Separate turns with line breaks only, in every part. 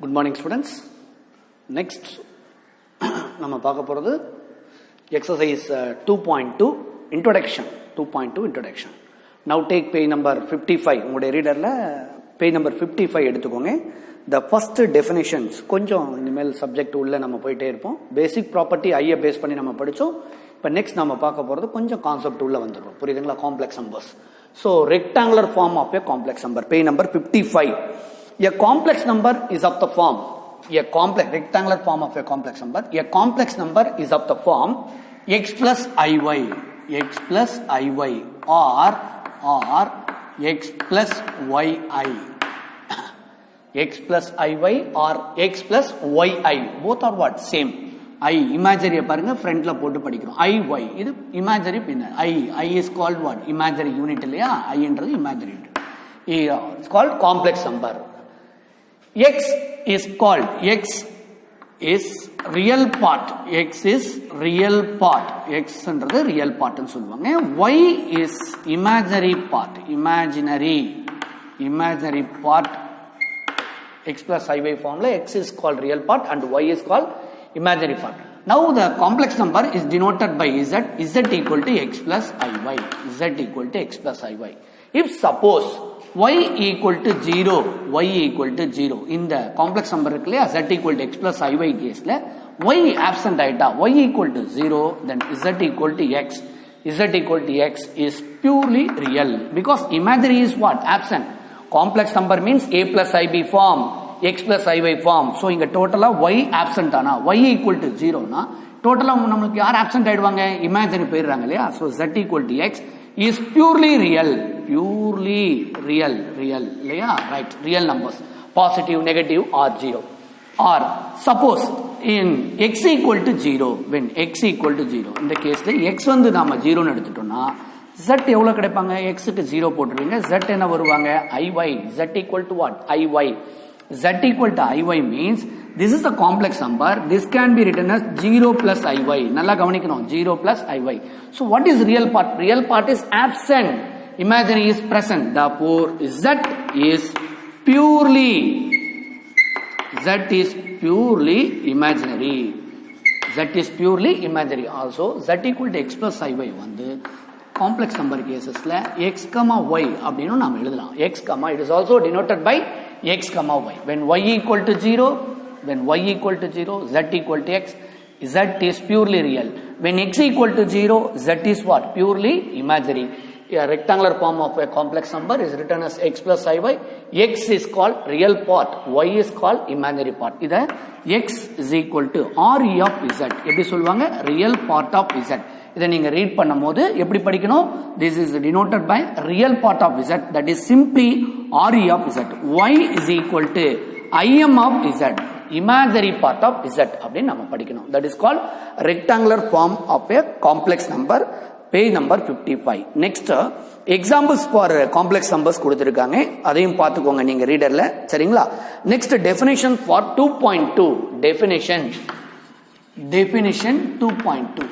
Good morning students. Next நம்ம பார்க்க போறது exercise 2.2 introduction. 2.2 introduction. Now take page number 55. உங்களுடைய ரீடர்ல page number 55 எடுத்துக்கோங்க. The first definitions கொஞ்சம் இனிமேல் சப்ஜெக்ட் உள்ள நம்ம போயிட்டே இருப்போம். பேசிக் ப்ராப்பர்ட்டி ஐ பேஸ் பண்ணி நம்ம படிச்சோம். இப்போ நெக்ஸ்ட் நம்ம பார்க்க போறது கொஞ்சம் கான்செப்ட் உள்ள வந்துரும். புரியுதுங்களா? Complex numbers. So rectangular form of a complex number. Page number 55. A complex number is of the form. A complex rectangular form of a complex number. A complex number is of the form x plus iy. X plus iy or x plus yi. X plus iy or x plus yi. Both are what? Same. I imaginary பாருங்க ஃப்ரண்ட்ல போட்டு படிக்கிறோம். iy இது imaginary பின்ன I is called what? Imaginary unit இல்லையா? I என்றது imaginary unit. It's called complex number. X is real part. X is real part. X என்றது real part ன்னு சொல்லுவாங்க. Y is imaginary part. Imaginary part. X plus iy formula x is called real part and y is called imaginary part. Now the complex number is denoted by z equal to x plus iy. Z equal to x plus iy. If suppose y equal to 0 in the complex number இருக்குல்லையா z equal to x plus iy கேஸ்ல y absent ஆயிட்டா y equal to 0 then z equal to x. Z equal to x is purely real because imaginary is what? Absent. Complex number means a plus ib form, x plus iy form. So இங்க டோட்டலா y absent ஆனா y equal to 0 னா டோட்டலா நமக்கு யார் absent ஆயிடுவாங்க? Imaginary போயிடுறாங்க இல்லையா? So z equal to x is purely real இல்லையா? Right, real numbers, positive, negative or 0. Or suppose in x equal to 0, when x equal to 0 இந்த கேஸ்ல x வந்து நாம 0 ன்னு எடுத்துட்டோம்னா z எவ்வளவு கிடைப்பாங்க? x க்கு 0 போட்டுருவீங்க. z என்ன வருவாங்க? iy. z equal to what? iy. Z equal to iy means this is a complex number. This can be written as 0 plus iy. நல்லா கவனிக்கணும். 0 plus iy. So what is real part? Real part is absent. Imaginary is present. Therefore z is purely imaginary. Z is purely imaginary. Also z equal to x plus iy வந்து complex number casesல x, y அப்படினு நாம எழுதலாம். X, it is also denoted by x, y. When y equal to 0, z equal to x, z is purely real. When x equal to 0, z is what? Purely imaginary. A rectangular form of a complex number is written as x plus iy. X is called real part, y is called imaginary part. இத x is equal to re of z. எப்படி சொல்வாங்க? Real part of z. இதை நீங்க read பண்ணும்போது எப்படி படிக்கணும்? This is denoted by real part of z, that is simply re of z. Y is equal to im of z, imaginary part of z அப்படின்னு நம்ம படிக்கணும். That is called rectangular form of a complex number. Page number 55. Next examples for complex numbers கொடுத்திருக்காங்க. அதையும் பார்த்துக்கோங்க நீங்க ரீடர்ல. சரிங்களா? Next definition for 2.2. Definition 2.2.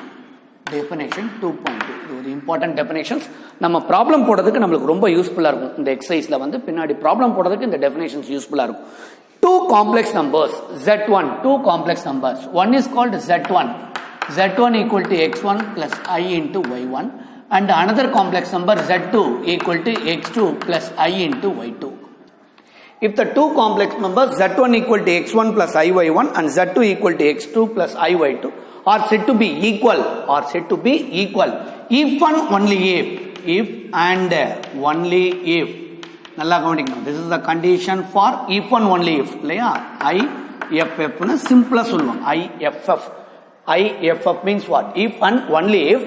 Definition 2.2. இது important definitions. நம்ம ப்ராப்ளம் போடுறதுக்கு நமக்கு ரொம்ப யூஸ்ஃபுல்லா இருக்கும். இந்த எக்ஸசைஸ்ல வந்து பின்னாடி ப்ராப்ளம் போடுறதுக்கு இந்த definitions யூஸ்ஃபுல்லா இருக்கும். Two complex numbers z1. Two complex numbers. One is called z1 equal to x1 plus I into y1 and another complex number z2 equal to x2 plus I into y2. If the two complex numbers z1 equal to x1 plus iy1 and z2 equal to x2 plus iy2 are said to be equal, if and only if நல்லா கவனிக்கணும். This is the condition for if and only if இல்லையா? IFF னு சிம்பிளா சொல்லுவாங்க. IFF means what? If and only if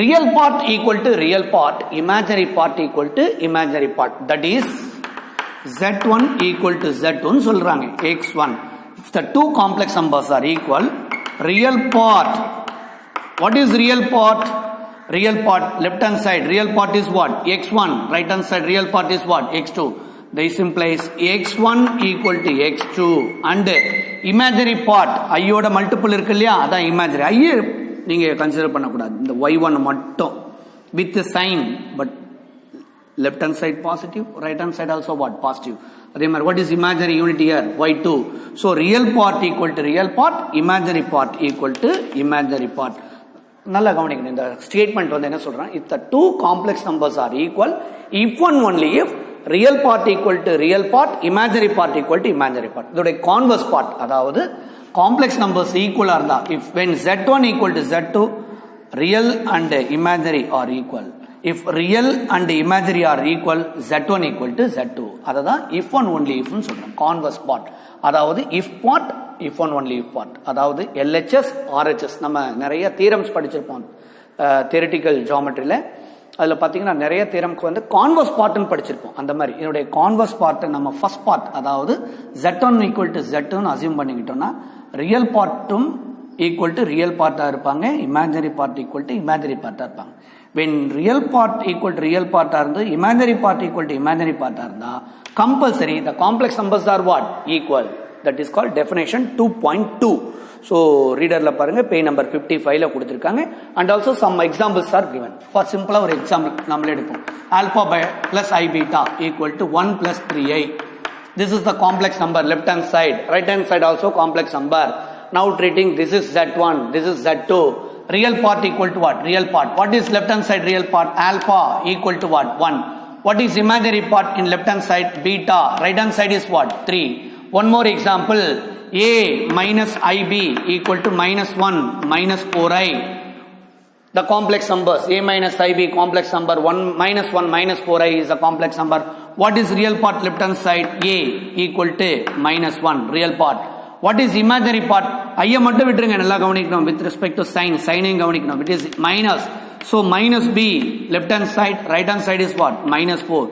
real part equal to real part, imaginary part equal to imaginary part. That is z1 equal to z1 சொல்றாங்க. x1. If the two complex numbers are equal, real part. What is real part? Real part, left hand side, real part is what? x1. Right hand side, real part is what? x2. This implies x1 equal to x2 and imaginary part ஐயோட multiple இருக்கு இல்லையா? அதான் imaginary. ஐயே நீங்க consider பண்ணக்கூடாது. இந்த y1 மட்டும் with sign but left hand side positive, right hand side also what? Positive. Remember, what is imaginary unit here? Y2. So real part equal to real part, imaginary part equal to imaginary part. நல்லா கவனிக்கணும், இந்த statement வந்து என்ன சொல்றான், if the two complex numbers are equal, if and only if real part equal to real part, imaginary part equal to imaginary part. இதோட converse part, அதாவது complex numbers equal இருந்தா, if when z1 equal to z2, real and imaginary are equal. If real and imaginary are equal, z1 equal to z2. அதுதான் if and only if னு சொல்றோம். converse part, அதாவது if part, if and only if part. அதாவது LHS RHS நம்ம நிறைய theorems படிச்சிருப்போம் theoretical geometryல. அதுல பாத்தீங்கன்னா நிறைய தியரம்க்கு வந்து கான்வர்ஸ் பார்ட்னு படிச்சிருப்போம். அந்த மாதிரி என்னுடைய கான்வர்ஸ் பார்ட் நம்ம ஃபர்ஸ்ட் பார்ட், அதாவது z1 equal to z2 னு அஸ்யூம் பண்ணிக்கிட்டோம்னா ரியல் பார்ட்டும் ஈக்குவல் டு ரியல் பார்ட்டா இருப்பாங்க, imaginary part equal to imaginary பார்ட்டா இருப்பாங்க. when real part equal to real part இருந்து imaginary part equal to imaginary part இருந்தா compulsory the complex numbers are what? Equal. That is called definition 2.2. so readerல பாருங்க page number 55ல கொடுத்திருக்காங்க. and also some examples are given. for simple ஒரு example நம்மளே எடுப்போம். alpha plus I beta equal to 1 plus 3i. this is the complex number, left hand side, right hand side also complex number. now treating this is z1, this is z2. real part equal to what? Real part. What is left hand side real part? Alpha equal to what? 1. What is imaginary part in left hand side? Beta. Right hand side is what? 3. One more example. A minus IB equal to minus 1 minus 4i. The complex numbers. A minus IB complex number. 1 minus 1 minus 4i is a complex number. What is real part left hand side? A equal to minus 1. Real part. What is imaginary part? ஐயா மட்டும் விட்டுருங்க, நல்லா கவனிக்கணும். with respect to sign, signing கவனிக்கணும். it is minus. so minus b, left hand side, right hand side is what? minus 4.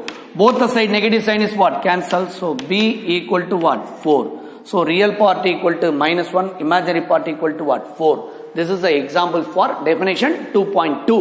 both the side negative sign is what? cancel. so b equal to what? 4. so real part equal to minus 1, imaginary part equal to what? 4. this is the example for definition 2.2.